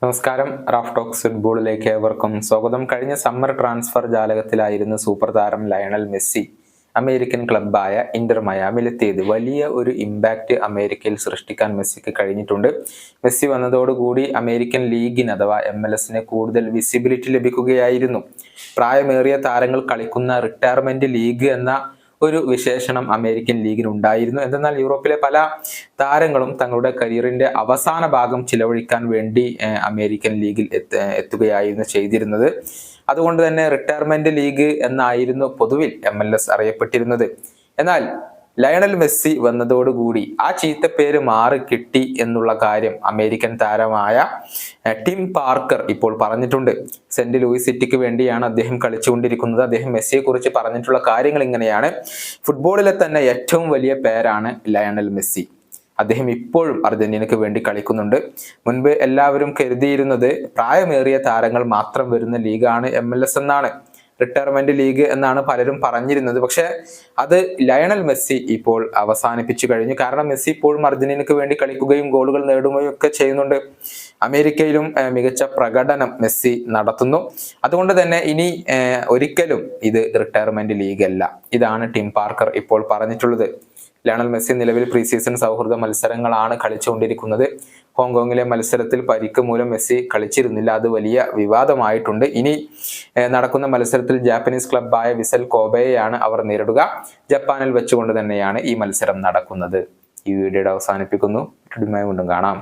നമസ്കാരം. Raf talks ഫുട്ബോളിലേക്ക് ഏവർക്കും സ്വാഗതം. കഴിഞ്ഞ സമ്മർ ട്രാൻസ്ഫർ ജാലകത്തിലായിരുന്നു സൂപ്പർ താരം ലയണൽ മെസ്സി അമേരിക്കൻ ക്ലബ്ബായ ഇന്റർ മയാമിലെത്തിയത്. വലിയ ഒരു ഇമ്പാക്റ്റ് അമേരിക്കയിൽ സൃഷ്ടിക്കാൻ മെസ്സിക്ക് കഴിഞ്ഞിട്ടുണ്ട്. മെസ്സി വന്നതോടുകൂടി അമേരിക്കൻ ലീഗിന് അഥവാ MLS കൂടുതൽ വിസിബിലിറ്റി ലഭിക്കുകയായിരുന്നു. പ്രായമേറിയ താരങ്ങൾ കളിക്കുന്ന റിട്ടയർമെന്റ് ലീഗ് എന്ന ഒരു വിശേഷണം അമേരിക്കൻ ലീഗിന് ഉണ്ടായിരുന്നു. എന്നാൽ യൂറോപ്പിലെ പല താരങ്ങളും തങ്ങളുടെ കരിയറിന്റെ അവസാന ഭാഗം ചിലവഴിക്കാൻ വേണ്ടി അമേരിക്കൻ ലീഗിൽ എത്തുകയായിരുന്നു ചെയ്തിരുന്നത്. അതുകൊണ്ട് തന്നെ റിട്ടയർമെന്റ് ലീഗ് എന്നായിരുന്നു പൊതുവിൽ MLS അറിയപ്പെട്ടിരുന്നത്. എന്നാൽ ലയണൽ മെസ്സി വന്നതോടുകൂടി ആ ചീത്തപ്പേര് മാറി കിട്ടി എന്നുള്ള കാര്യം അമേരിക്കൻ താരമായ ടിം പാർക്കർ ഇപ്പോൾ പറഞ്ഞിട്ടുണ്ട്. സെന്റ് ലൂയിസ് സിറ്റിക്ക് വേണ്ടിയാണ് അദ്ദേഹം കളിച്ചുകൊണ്ടിരിക്കുന്നത്. അദ്ദേഹം മെസ്സിയെ കുറിച്ച് പറഞ്ഞിട്ടുള്ള കാര്യങ്ങൾ ഇങ്ങനെയാണ്: ഫുട്ബോളിലെ തന്നെ ഏറ്റവും വലിയ പേരാണ് ലയണൽ മെസ്സി. അദ്ദേഹം ഇപ്പോഴും അർജന്റീനക്ക് വേണ്ടി കളിക്കുന്നുണ്ട്. മുൻപ് എല്ലാവരും കരുതിയിരുന്നത് പ്രായമേറിയ താരങ്ങൾ മാത്രം വരുന്ന ലീഗാണ് MLS എന്നാണ്, റിട്ടയർമെന്റ് ലീഗ് എന്നാണ് പലരും പറഞ്ഞിരുന്നത്. പക്ഷെ അത് ലയണൽ മെസ്സി ഇപ്പോൾ അവസാനിപ്പിച്ചു കഴിഞ്ഞു. കാരണം മെസ്സി ഇപ്പോഴും അർജന്റീനക്ക് വേണ്ടി കളിക്കുകയും ഗോളുകൾ നേടുകയും ഒക്കെ ചെയ്യുന്നുണ്ട്. അമേരിക്കയിലും മികച്ച പ്രകടനം മെസ്സി നടത്തുന്നു. അതുകൊണ്ട് തന്നെ ഇനി ഒരിക്കലും ഇത് റിട്ടയർമെന്റ് ലീഗ് അല്ല. ഇതാണ് ടിം പാർക്കർ ഇപ്പോൾ പറഞ്ഞിട്ടുള്ളത്. ലയണൽ മെസ്സി നിലവിൽ പ്രീ സീസൺ സൗഹൃദ മത്സരങ്ങളാണ് കളിച്ചുകൊണ്ടിരിക്കുന്നത്. ഹോങ്കോങ്ങിലെ മത്സരത്തിൽ പരിക്ക് മൂലം മെസ്സി കളിച്ചിരുന്നില്ല. അത് വലിയ വിവാദമായിട്ടുണ്ട്. ഇനി നടക്കുന്ന മത്സരത്തിൽ ജാപ്പനീസ് ക്ലബ്ബായ വിസൽ കോബയെയാണ് അവർ നേരിടുക. ജപ്പാനിൽ വെച്ചുകൊണ്ട് തന്നെയാണ് ഈ മത്സരം നടക്കുന്നത്. ഈ വീഡിയോയുടെ അവസാനിപ്പിക്കുന്നു. വീണ്ടും കാണാം.